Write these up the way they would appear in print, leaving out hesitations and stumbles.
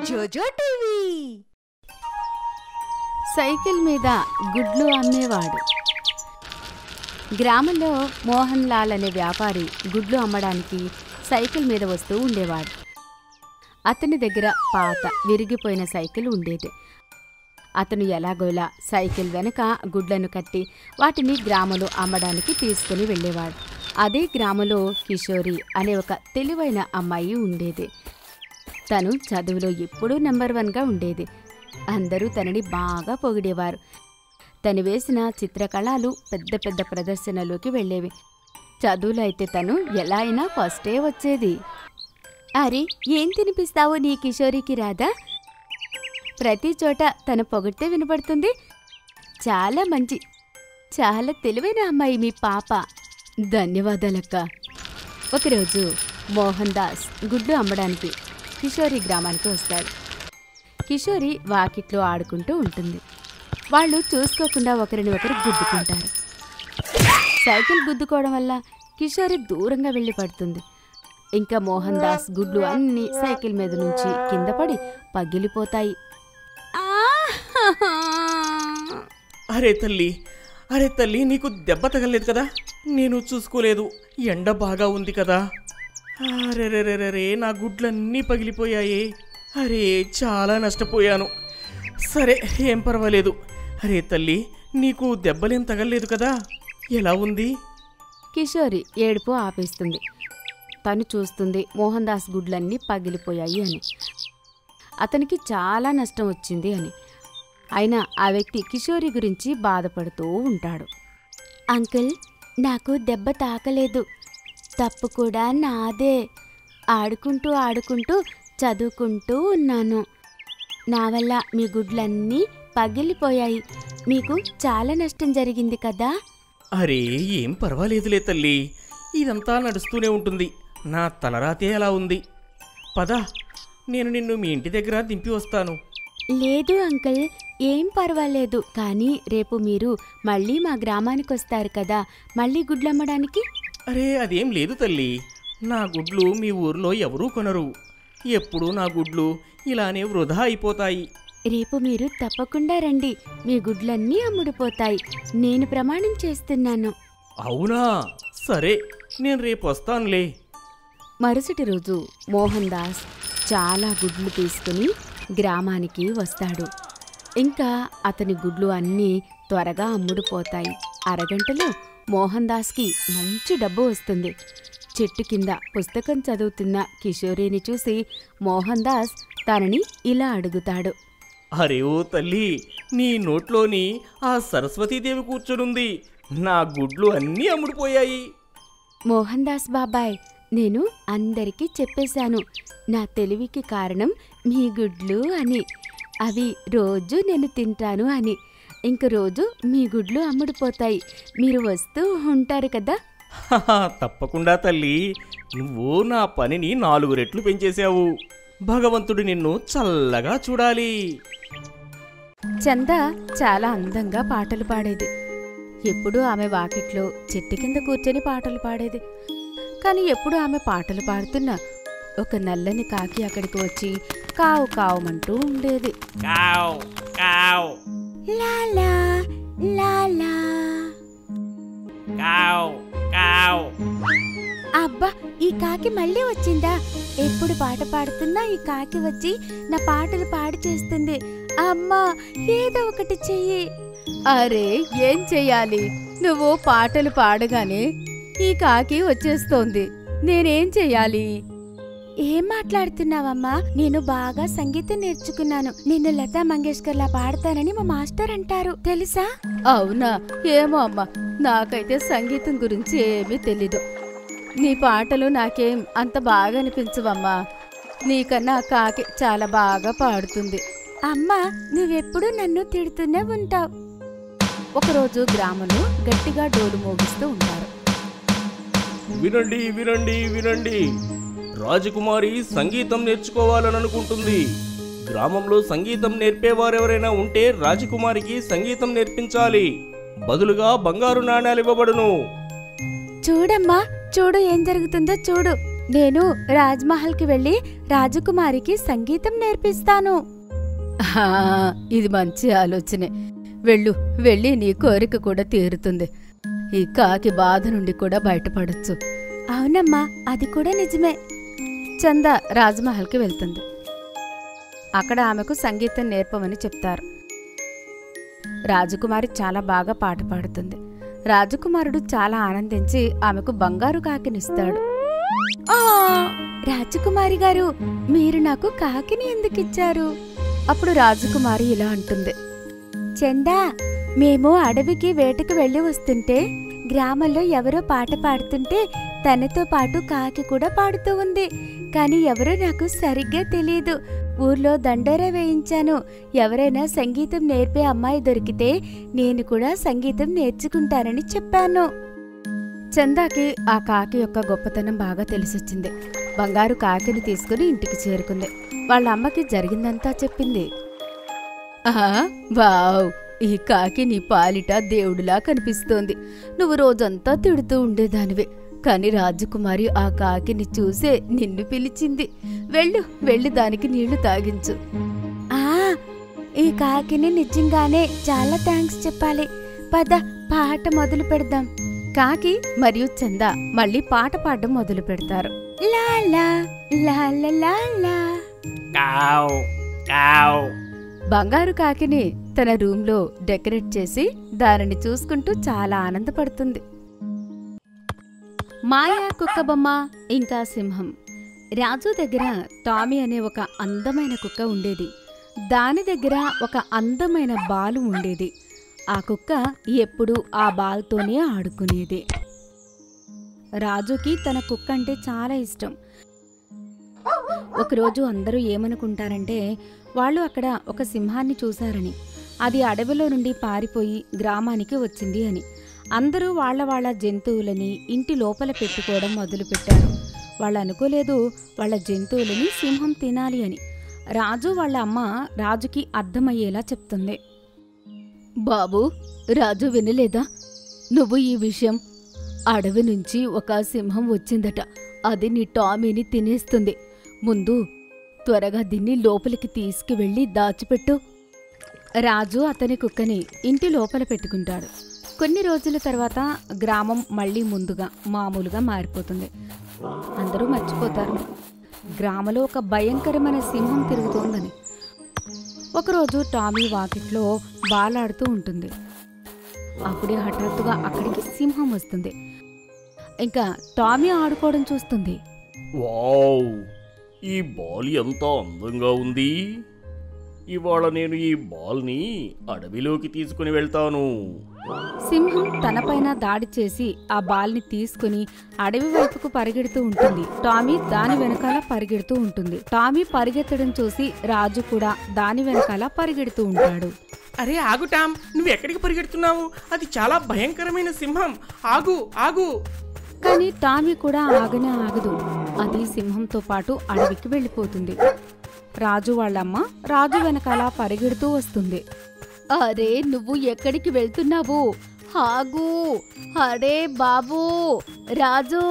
జోజో TV. Cycle మీద గుడ్లు అమ్మేవాడు. గ్రామంలో మోహన్ లాల్ అనే వ్యాపారి గుడ్లు అమ్మడానికి సైకిల్ మీద వస్తూ ఉండేవాడు. అతని దగ్గర పాత విరిగిపోయిన సైకిల్ ఉండేది. అతను ఎలాగోలా సైకిల్ వెనక గుడ్లను కట్టి వాటిని గ్రామంలో అమ్మడానికి తీసుకుని వెళ్ళేవాడు. అదే గ్రామంలో కిషోరి అనే ఒక తెలివైన అమ్మాయి ఉండేది. తను చదువులో ఎప్పుడూ నెంబర్ 1గా ఉండేది. అందరూ తనని బాగా పొగిడేవారు. తను వేసిన చిత్రకళలు పెద్ద పెద్ద ప్రదర్శనలోకి వెళ్ళేవి. చదువులో అయితే తను ఎలా అయినా ఫస్టే వచ్చేది. అరే, ఏం తినిపిస్తావో నీ కిషోరికి రాదా? ప్రతి చోట తన పొగిడితే వినపడుతుంది. చాలా మంచి, చాలా తెలివైన అమ్మాయి మీ పాప. ధన్యవాదాలక్క. ఒకరోజు మోహన్ దాస్ గుడ్లు అమ్మడానికి కిషోరి గ్రామానికి వస్తాడు. కిషోరి వాకిట్లో ఆడుకుంటూ ఉంటుంది. వాళ్ళు చూసుకోకుండా ఒకరిని ఒకరు గుద్దుకుంటారు. సైకిల్ గుద్దుకోవడం వల్ల కిషోరి దూరంగా వెళ్ళి పడుతుంది. ఇంకా మోహన్ దాస్ గుడ్లు అన్నీ సైకిల్ మీద నుంచి కింద పడి పగిలిపోతాయి. అరే తల్లి, నీకు దెబ్బ తగలేదు కదా? నేను చూసుకోలేదు. ఎండ బాగా ఉంది కదా. అరే, నా గుడ్లన్నీ పగిలిపోయాయి. అరే, చాలా నష్టపోయాను. సరే, ఏం పర్వాలేదు. అరే తల్లి, నీకు దెబ్బలేం తగలేదు కదా? ఎలా ఉంది? కిషోరి ఏడుపు ఆపేస్తుంది. తను చూస్తుంది మోహన్ దాస్ గుడ్లన్నీ పగిలిపోయాయి అని. అతనికి చాలా నష్టం వచ్చింది అని. అయినా ఆ వ్యక్తి కిషోరి గురించి బాధపడుతూ ఉంటాడు. అంకుల్, నాకు దెబ్బ తాకలేదు. తప్పు కూడా నాదే. ఆడుకుంటూ ఆడుకుంటూ చదువుకుంటూ ఉన్నాను. నా వల్ల మీ గుడ్లన్నీ పగిలిపోయాయి. మీకు చాలా నష్టం జరిగింది కదా? అరే, ఏం పర్వాలేదులే తల్లి. ఇదంతా నడుస్తూనే ఉంటుంది. నా తలరాతే అలా ఉంది. పద, నేను నిన్ను మీ ఇంటి దగ్గర దింపి వస్తాను. లేదు అంకుల్, ఏం పర్వాలేదు. కానీ రేపు మీరు మళ్ళీ మా గ్రామానికి వస్తారు కదా, మళ్ళీ గుడ్లమ్మడానికి. అరే, అదేం లేదు తల్లి. నా గుడ్లు మీ ఊర్లో ఎవరూ కొనరు. ఎప్పుడూ నా గుడ్లు ఇలానే వృధా అయిపోతాయి. రేపు మీరు తప్పకుండా రండి. మీ గుడ్లన్నీ అమ్ముడుపోతాయి. నేను ప్రమాణం చేస్తున్నాను. అవునా? సరే, నేను రేపు వస్తానులే. మరుసటి రోజు మోహన్ దాస్ చాలా గుడ్లు తీసుకుని గ్రామానికి వస్తాడు. ఇంకా అతని గుడ్లు అన్నీ త్వరగా అమ్ముడుపోతాయి. అరగంటలో మోహన్ దాస్కి మంచి డబ్బు వస్తుంది. చెట్టు కింద పుస్తకం చదువుతున్న కిషోరిని చూసి మోహన్ దాస్ తనని ఇలా అడుగుతాడు. అరే ఓ తల్లి, నీ నోట్లోని ఆ సరస్వతీదేవి కూర్చునుంది. నా గుడ్లు అన్నీ అమ్ముడుపోయాయి. మోహన్ దాస్ బాబాయ్, నేను అందరికీ చెప్పేశాను నా తెలివికి కారణం మీ గుడ్లు అని. అవి రోజు నేను తింటాను అని. ఇంక రోజు మీ గుడ్లు అమ్ముడుపోతాయి. మీరు వస్తూ ఉంటారు కదా? తప్పకుండా తల్లి. నువ్వు నా పనిని 4 రెట్లు పెంచేశావు. భగవంతుడు నిన్ను చల్లగా చూడాలి. చంద చాలా అందంగా పాటలు పాడేది. ఎప్పుడూ ఆమె వాకిట్లో చెట్టు కింద కూర్చొని పాటలు పాడేది. కానీ ఎప్పుడు ఆమె పాటలు పాడుతున్నా ఒక నల్లని కాకి అక్కడికి వచ్చి కావు కావుమంటూ ఉండేది. కావ్ కావ్ లాలా లాలా కావ్ కావ్. అబ్బా, ఈ కాకి మళ్ళీ వచ్చిందా? ఎప్పుడు పాట పాడుతున్నా ఈ కాకి వచ్చి నా పాటలు పాడి చేస్తుంది. అమ్మా, ఏదో ఒకటి చెయ్యి. అరే, ఏం చెయ్యాలి? నువ్వు పాటలు పాడగానే ఈ కాకి వచ్చేస్తోంది. నేనేం చెయ్యాలి? ఏం మాట్లాడుతున్నావమ్మా? నేను బాగా సంగీతం నేర్చుకున్నాను. నిన్ను లతా మంగేష్కర్ లా పాడతానని మా మాస్టర్ అంటారు, తెలుసా? అవునా? ఏమో అమ్మా, నాకైతే సంగీతం గురించి ఏమీ తెలీదు. నీ పాటలు నాకేం అంత బాగా అనిపించవమ్మా. నీకన్నా కాకి చాలా బాగా పాడుతుంది. అమ్మా, నువ్వెప్పుడు నన్ను తిడుతూనే ఉంటావు. ఒకరోజు గ్రామంలో గట్టిగా డోలు మోగిస్తూ ఉంటారు. వినండి వినండి వినండి, రాజకుమారి సంగీతం నేర్చుకోవాలని అనుకుంటుంది. గ్రామంలో సంగీతం నేర్పేవారెవరైనా ఉంటే రాజకుమారికి సంగీతం నేర్పించాలి. బదులుగా బంగారు నాణేలు ఇవ్వబడును. చూడమ్మా, చూడు ఏం జరుగుతుందో చూడు. నేను రాజ్మహల్కి వెళ్ళి రాజకుమారికి సంగీతం నేర్పిస్తాను. ఇది మంచి ఆలోచనే. వెళ్ళి నీ కోరిక కూడా తీరుతుంది. ఈ కాకి బాధ నుండి కూడా బయటపడొచ్చు. అవునమ్మా, అది కూడా నిజమే. చంద రాజ్మహల్కి వెళ్తుంది. అక్కడ ఆమెకు సంగీతం నేర్పమని చెప్తారు. రాజకుమారి చాలా బాగా పాట పాడుతుంది. రాజకుమారుడు చాలా ఆనందించి ఆమెకు బంగారు కాకినిస్తాడు. రాజకుమారి గారు, మీరు నాకు కాకిని ఎందుకిచ్చారు? అప్పుడు రాజకుమారి ఇలా అంటుంది. చందా, మేము అడవికి వేటకు వెళ్లి వస్తుంటే గ్రామంలో ఎవరో పాట పాడుతుంటే తనతో పాటు కాకి కూడా పాడుతూ ఉంది. కాని ఎవరో నాకు సరిగ్గా తెలియదు. ఊర్లో దండోరా వేయించాను. ఎవరైనా సంగీతం నేర్పే అమ్మాయి దొరికితే నేను కూడా సంగీతం నేర్చుకుంటానని చెప్పాను. చందాకి ఆ కాకి యొక్క గొప్పతనం బాగా తెలిసొచ్చింది. బంగారు కాకిని తీసుకుని ఇంటికి చేరుకుంది. వాళ్ళ అమ్మకి జరిగిందంతా చెప్పింది. వావ్, ఈ కాకి నీ పాలిట దేవుడిలా కనిపిస్తోంది. నువ్వు రోజంతా తిడుతూ ఉండేదానివి, కాని రాజకుమారి ఆ కాకిని చూసే నిన్ను పిలిచింది. వెళ్ళు దానికి నీళ్లు తాగించు. ఈ కాకిని నిజంగానే చాలా థ్యాంక్స్ చెప్పాలి. పద, పాట మొదలు పెడదాం. కాకి మరియు చందా మళ్ళీ పాట పాడడం మొదలు పెడతారు. లాలా లాలా లాలా. బంగారు కాకిని తన రూంలో డెకరేట్ చేసి దానిని చూసుకుంటూ చాలా ఆనందపడుతుంది. మాయా కుక్కబొమ్మ ఇంకా సింహం. రాజు దగ్గర టామీ అనే ఒక అందమైన కుక్క ఉండేది. దాని దగ్గర ఒక అందమైన బాలు ఉండేది. ఆ కుక్క ఎప్పుడూ ఆ బాల్తోనే ఆడుకునేది. రాజుకి తన కుక్క అంటే చాలా ఇష్టం. ఒకరోజు అందరూ ఏమనుకుంటారంటే వాళ్ళు అక్కడ ఒక సింహాన్ని చూశారని, అది అడవిలో నుండి పారిపోయి గ్రామానికి వచ్చింది అని. అందరూ వాళ్ళ జంతువులని ఇంటి లోపల పెట్టుకోవడం మొదలుపెట్టారు. వాళ్ళు అనుకోలేదు వాళ్ళ జంతువులని సింహం తినాలి అని. రాజు వాళ్ళ అమ్మ రాజుకి అర్థమయ్యేలా చెప్తుంది. బాబూ, రాజు వినలేదా నువ్వు ఈ విషయం? అడవి నుంచి ఒక సింహం వచ్చిందట. అది నీ టామీని తినేస్తుంది. ముందు త్వరగా దీన్ని లోపలికి తీసుకువెళ్ళి దాచిపెట్టు. రాజు అతని కుక్కని ఇంటి లోపల పెట్టుకుంటాడు. కొన్ని రోజుల తర్వాత గ్రామం మళ్లీ ముందుగా మామూలుగా మారిపోతుంది. అందరూ మర్చిపోతారు గ్రామంలో ఒక భయంకరమైన సింహం తిరుగుతోందని. ఒకరోజు టామీ వాకిట్లో బాలాడుతూ ఉంటుంది. అప్పుడే హఠాత్తుగా అక్కడికి సింహం వస్తుంది. ఇంకా టామీ ఆడుకోవడం చూస్తుంది. వావ్, ఈ బాల్ ఎంత అందంగా ఉంది. ఇవాళ నేను ఈ బాల్ని అడవిలోకి తీసుకుని వెళ్తాను. సింహం తనపైన దాడి చేసి ఆ బాల్ని తీసుకుని అడవి వైపుకు పరిగెడుతూ ఉంటుంది. టామీ దాని వెనకాల పరిగెడుతూ ఉంటుంది. టామీ పరిగెత్తడం చూసి రాజు కూడా దాని వెనకాల పరిగెడుతూ ఉంటాడు. అరే ఆగు టామ్, నువ్వు ఎక్కడికి పరిగెడుతున్నావు? అది చాలా భయంకరమైన సింహం. ఆగు ఆగు. కానీ టామీ కూడా ఆగనే ఆగదు. అది సింహంతో పాటు అడవికి వెళ్ళిపోతుంది. రాజు వాళ్ళమ్మ రాజు వెనకాల పరిగెడుతూ వస్తుంది. అరే, నువ్వు ఎక్కడికి వెళ్తున్నావు? ఆగు. అరే బాబూ, రాజు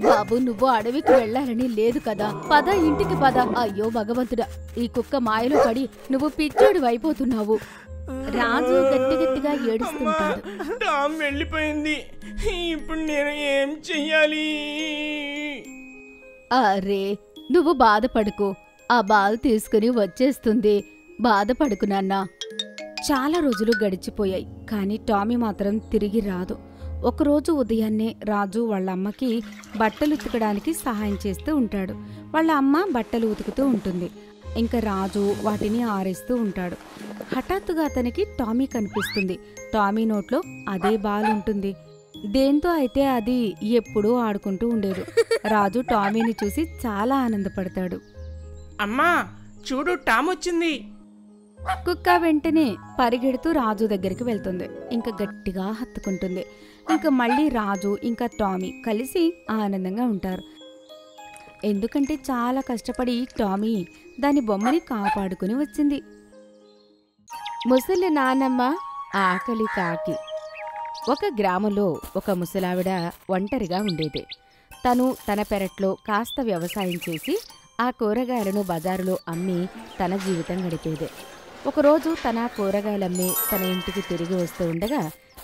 బాబు, నువ్వు అడవికి వెళ్లాలని లేదు కదా. పద, ఇంటికి పద. అయ్యో భగవంతుడా, ఈ కుక్క మాయలో పడి నువ్వు పిచ్చోడు అయిపోతున్నావు. రాజు గట్టిగా ఏడుస్తుంటాడు. టామ్ వెళ్ళిపోయింది. ఇప్పుడు నేను ఏం చెయ్యాలి? అరే, నువ్వు బాధపడుకో. ఆ బాల్ తీసుకుని వచ్చేస్తుంది. బాధపడుకు నాన్నా. చాలా రోజులు గడిచిపోయాయి. కానీ టామీ మాత్రం తిరిగి రాదు. ఒకరోజు ఉదయాన్నే రాజు వాళ్ళ అమ్మకి బట్టలు ఉతకడానికి సహాయం చేస్తూ ఉంటాడు. వాళ్ళ అమ్మ బట్టలు ఉతుకుతూ ఉంటుంది. ఇంకా రాజు వాటిని ఆరేస్తూ ఉంటాడు. హఠాత్తుగా అతనికి టామీ కనిపిస్తుంది. టామీ నోట్లో అదే బాల్ ఉంటుంది. దేంతో అయితే అది ఎప్పుడూ ఆడుకుంటూ ఉండేది. రాజు టామీని చూసి చాలా ఆనందపడతాడు. అమ్మా చూడు, టామ్ వచ్చింది. కుక్క వెంటనే పరిగెడుతూ రాజు దగ్గరికి వెళ్తుంది. ఇంకా గట్టిగా హత్తుకుంటుంది. ఇంకా మళ్ళీ రాజు ఇంకా టామీ కలిసి ఆనందంగా ఉంటారు. ఎందుకంటే చాలా కష్టపడి టామీ దాని బొమ్మని కాపాడుకుని వచ్చింది. ముసలి నానమ్మ ఆకలి కాకి. ఒక గ్రామంలో ఒక ముసలావిడ ఒంటరిగా ఉండేది. తను తన పెరట్లో కాస్త వ్యవసాయం చేసి ఆ కూరగాయలను బజారులో అమ్మి తన జీవితం గడిపేది. ఒకరోజు తన కూరగాయలమ్మి తన ఇంటికి తిరిగి వస్తూ ఉండగా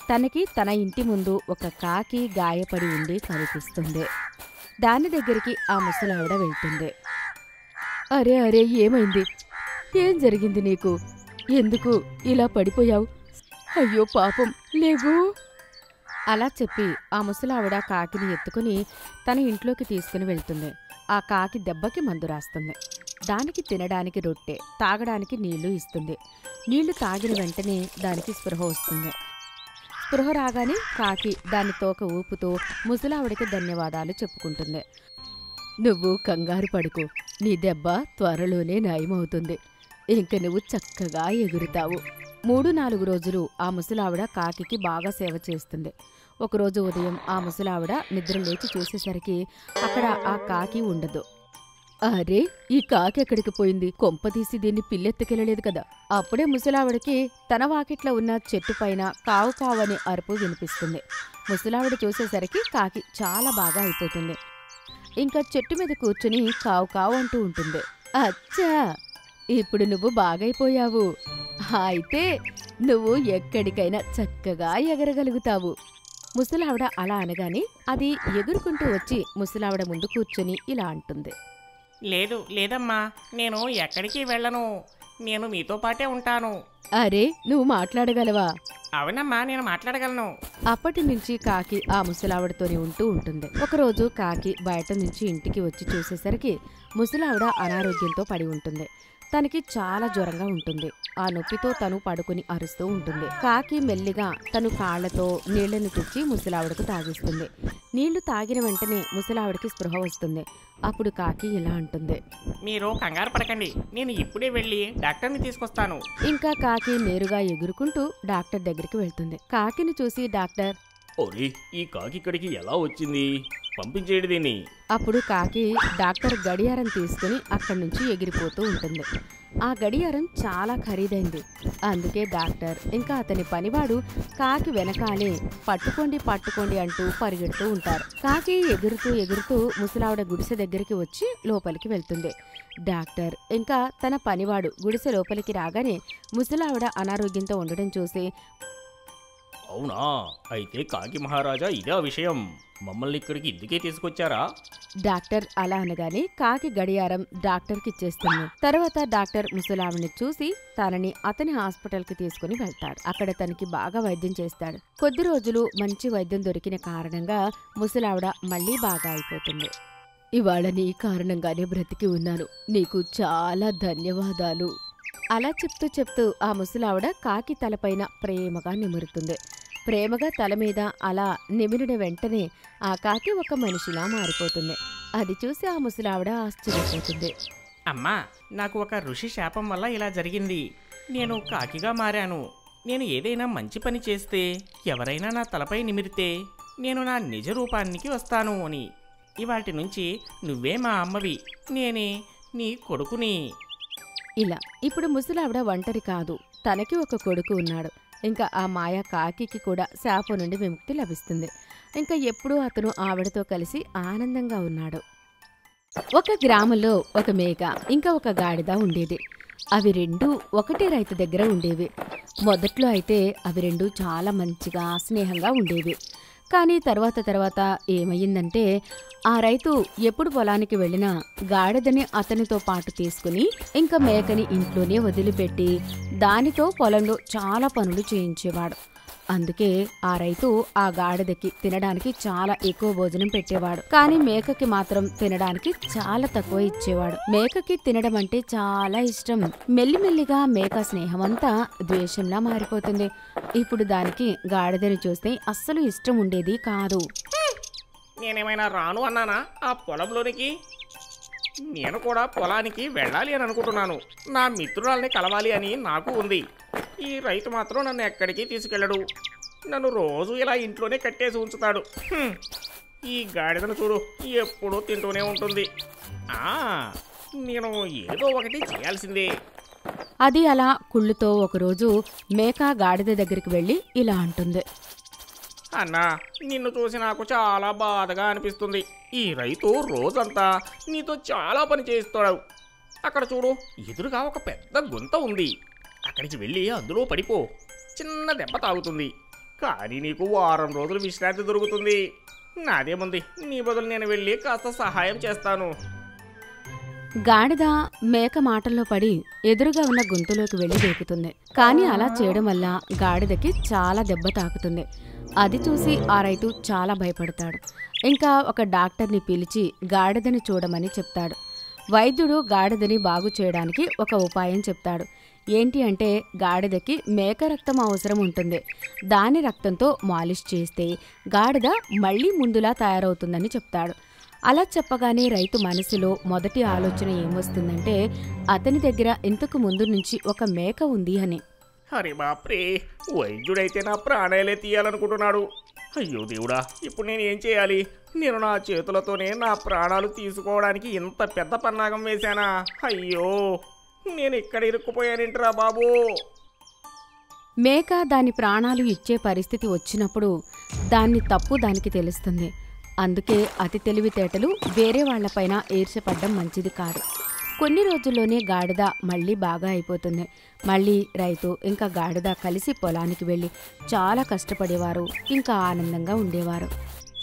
తనకి తన ఇంటి ముందు ఒక కాకి గాయపడి ఉండి కనిపిస్తుంది. దాని దగ్గరికి ఆ ముసలావిడ వెళ్తుంది. అరే అరే, ఏమైంది? ఏం జరిగింది నీకు? ఎందుకు ఇలా పడిపోయావు? అయ్యో పాపం, లేవు. అలా చెప్పి ఆ ముసలావిడ కాకిని ఎత్తుకుని తన ఇంట్లోకి తీసుకుని వెళ్తుంది. ఆ కాకి దెబ్బకి మందు రాస్తుంది. దానికి తినడానికి రొట్టె, తాగడానికి నీళ్లు ఇస్తుంది. నీళ్లు తాగిన వెంటనే దానికి స్పృహ వస్తుంది. స్పృహ రాగానే కాకి దాని తోక ఊపుతూ ముసలావిడికి ధన్యవాదాలు చెప్పుకుంటుంది. నువ్వు కంగారు పడుకు, నీ దెబ్బ త్వరలోనే నయమవుతుంది. ఇంక నువ్వు చక్కగా ఎగురుతావు. 3-4 రోజులు ఆ ముసలావిడ కాకికి బాగా సేవ చేస్తుంది. ఒకరోజు ఉదయం ఆ ముసలావిడ నిద్ర లేచి చూసేసరికి అక్కడ ఆ కాకి ఉండదు. అరే, ఈ కాకి ఎక్కడికి పోయింది? కొంపతీసి దీన్ని పిల్లెత్తుకెళ్ళలేదు కదా. అప్పుడే ముసలావిడకి తన వాకిట్లో ఉన్న చెట్టు పైన కావు కావు అనే అరుపు వినిపిస్తుంది. ముసలావిడ చూసేసరికి కాకి చాలా బాగా అయిపోతుంది. ఇంకా చెట్టు మీద కూర్చుని కావు కావు అంటూ ఉంటుంది. అచ్చా, ఇప్పుడు నువ్వు బాగైపోయావు. అయితే నువ్వు ఎక్కడికైనా చక్కగా ఎగరగలుగుతావు. ముసలావిడ అలా అనగానే అది ఎగురుకుంటూ వచ్చి ముసలావిడ ముందు కూర్చుని ఇలా అంటుంది. లేదమ్మా, నేను ఎక్కడికి వెళ్ళను. నేను మీతో పాటే ఉంటాను. అరే, నువ్వు మాట్లాడగలవా? అవునమ్మా, నేను మాట్లాడగలను. అప్పటి నుంచి కాకి ఆ ముసలావిడతోనే ఉంటూ ఉంటుంది. ఒకరోజు కాకి బయట నుంచి ఇంటికి వచ్చి చూసేసరికి ముసలావిడ అనారోగ్యంతో పడి ఉంటుంది. తనకి చాలా జ్వరంగా ఉంటుంది. ఆ నొప్పితో తను పడుకుని అరుస్తూ ఉంటుంది. కాకి మెల్లిగా తను కాళ్లతో నీళ్లను తెచ్చి ముసలావిడకు తాగిస్తుంది. నీళ్లు తాగిన వెంటనే ముసలావిడికి స్పృహ వస్తుంది. అప్పుడు కాకి ఇలా అంటుంది. మీరు కంగారు పడకండి, నేను ఇప్పుడే వెళ్ళి డాక్టర్ని తీసుకొస్తాను. ఇంకా కాకి నేరుగా ఎగురుకుంటూ డాక్టర్ దగ్గరికి వెళ్తుంది. కాకిని చూసి డాక్టర్, ఒరే, ఈ కాకి ఇక్కడికి ఎలా వచ్చింది? పంపించేయండి దీన్ని. అప్పుడు కాకి డాక్టర్ గడియారం తీసుకుని అక్కడి నుంచి ఎగిరిపోతూ ఉంటుంది. ఆ గడియారం చాలా ఖరీదైంది. అందుకే డాక్టర్ ఇంకా అతని పనివాడు కాకి వెనకాలే పట్టుకోండి పట్టుకోండి అంటూ పరిగెడుతూ ఉంటారు. కాకి ఎగురుతూ ఎగురుతూ ముసలావిడ గుడిసె దగ్గరికి వచ్చి లోపలికి వెళ్తుంది. డాక్టర్ ఇంకా తన పనివాడు గుడిసె లోపలికి రాగానే ముసలావిడ అనారోగ్యంతో ఉండడం చూసి, అవునా, అయితే కాకి మహారాజా ఇదే విషయం. మమ్మల్ని ఇక్కడికి ఇందుకే తీసుకొచ్చారా? డాక్టర్ అలా అనగానే కాకి గడియారం డాక్టర్కి ఇచ్చేస్తుంది. తర్వాత డాక్టర్ ముసలావిని చూసి తనని అతని హాస్పిటల్కి తీసుకుని వెళ్తాడు. అక్కడ తనకి బాగా వైద్యం చేస్తాడు. కొద్ది రోజులు మంచి వైద్యం దొరికిన కారణంగా ముసలావిడ మళ్ళీ బాగా అయిపోతుంది. ఇవాళ నీ కారణంగానే బ్రతికి ఉన్నాను, నీకు చాలా ధన్యవాదాలు. అలా చెప్తూ చెప్తూ ఆ ముసలావిడ కాకి తలపైన ప్రేమగా నిమురుతుంది. ప్రేమగా తల మీద అలా నిమిరిన వెంటనే ఆ కాకి ఒక మనిషిలా మారిపోతుంది. అది చూసి ఆ ముసలావిడ ఆశ్చర్యపోతుంది. అమ్మా, నాకు ఒక ఋషి శాపం వల్ల ఇలా జరిగింది. నేను కాకిగా మారాను. నేను ఏదైనా మంచి పని చేస్తే, ఎవరైనా నా తలపై నిమిరితే నేను నా నిజ రూపానికి వస్తాను అని. ఇవాటి నుంచి నువ్వే మా అమ్మవి, నేనే నీ కొడుకుని. ఇలా ఇప్పుడు ముసలావిడ ఒంటరి కాదు, తనకి ఒక కొడుకు ఉన్నాడు. ఇంకా ఆ మాయా కాకికి కూడా శాపం నుండి విముక్తి లభిస్తుంది. ఇంకా ఎప్పుడూ అతను ఆవిడతో కలిసి ఆనందంగా ఉన్నాడు. ఒక గ్రామంలో ఒక మేక ఇంకా ఒక గాడిద ఉండేది. అవి రెండూ ఒకటే రైతు దగ్గర ఉండేవి. మొదట్లో అయితే అవి రెండూ చాలా మంచిగా స్నేహంగా ఉండేవి. కానీ తర్వాత ఏమయ్యిందంటే ఆ రైతు ఎప్పుడు పొలానికి వెళ్ళినా గాడిదని అతనితో పాటు తీసుకుని ఇంకా మేకని ఇంట్లోనే వదిలిపెట్టి దానితో పొలంలో చాలా పనులు చేయించేవాడు. అందుకే ఆ రైతు ఆ గాడిదకి తినడానికి చాలా ఎక్కువ భోజనం పెట్టేవాడు. కానీ మేకకి మాత్రం తినడానికి చాలా తక్కువ ఇచ్చేవాడు. మేకకి తినడం అంటే చాలా ఇష్టం. మెల్లిమెల్లిగా మేక స్నేహమంతా ద్వేషంలా మారిపోతుంది. ఇప్పుడు దానికి గాడిదని చూస్తే అస్సలు ఇష్టం ఉండేది కాదు. నేనేమైనా రాను అన్నానా ఆ పొలంలోనికి? నేను కూడా పొలానికి వెళ్ళాలి అని అనుకుంటున్నాను. నా మిత్రురాల్ని కలవాలి అని నాకు ఉంది. ఈ రైతు మాత్రం నన్ను ఎక్కడికి తీసుకెళ్ళడు. నన్ను రోజు ఇలా ఇంట్లోనే కట్టేసి ఉంచుతాడు. ఈ గాడిదను చూడు, ఎప్పుడూ తింటూనే ఉంటుంది. నేను ఏదో ఒకటి చేయాల్సిందే. అది అలా కుళ్ళుతో ఒకరోజు మేక గాడిద దగ్గరికి వెళ్ళి ఇలా అంటుంది. అన్నా, నిన్ను చూసి నాకు చాలా బాధగా అనిపిస్తుంది. ఈ రైతు రోజంతా నీతో చాలా పని చేయిస్తాడు. అక్కడ చూడు, ఎదురుగా ఒక పెద్ద గుంత ఉంది. అక్కడికి వెళ్ళి అందులో పడిపో. చిన్న దెబ్బ తాగుతుంది, కానీ నీకు వారం రోజులు విశ్రాంతి దొరుకుతుంది. నాదేముంది, నీ బదులు నేను వెళ్ళి కాస్త సహాయం చేస్తాను. గాడిద మేక మాటల్లో పడి ఎదురుగా ఉన్న గొంతులోకి వెళ్లి దూకుతుంది. కానీ అలా చేయడం వల్ల గాడిదకి చాలా దెబ్బ తాకుతుంది. అది చూసి ఆ రైతు చాలా భయపడతాడు. ఇంకా ఒక డాక్టర్ని పిలిచి గాడిదని చూడమని చెప్తాడు. వైద్యుడు గాడిదని బాగు చేయడానికి ఒక ఉపాయం చెప్తాడు. ఏంటి అంటే, గాడిదకి మేక రక్తం అవసరం ఉంటుంది. దాని రక్తంతో మాలిష్ చేస్తే గాడిద మళ్లీ ముందులా తయారవుతుందని చెప్తాడు. అలా చెప్పగానే రైతు మనసులో మొదటి ఆలోచన ఏమొస్తుందంటే, అతని దగ్గర ఇంతకు ముందు నుంచి ఒక మేక ఉంది అని. అరే బాప్రే, వైద్యుడైతే నా ప్రాణాలే తీయాలనుకుంటున్నాడు. అయ్యో దేవుడా, ఇప్పుడు నేను ఏం చేయాలి? నేను నా చేతులతోనే నా ప్రాణాలు తీసుకోవడానికి ఇంత పెద్ద పన్నాగం వేశానా? అయ్యో, నేను ఇక్కడ ఇరుక్కుపోయానేంట్రా బాబు. మేక దాని ప్రాణాలు ఇచ్చే పరిస్థితి వచ్చినప్పుడు దాన్ని తప్పు దానికి తెలుస్తుంది. అందుకే అతి తెలివితేటలు వేరే వాళ్లపైన ఈర్ష్యపడ్డం మంచిది కాదు. కొన్ని రోజుల్లోనే గాడిద మళ్ళీ బాగా అయిపోతుంది. మళ్ళీ రైతు ఇంకా గాడిద కలిసి పొలానికి వెళ్ళి చాలా కష్టపడేవారు, ఇంకా ఆనందంగా ఉండేవారు.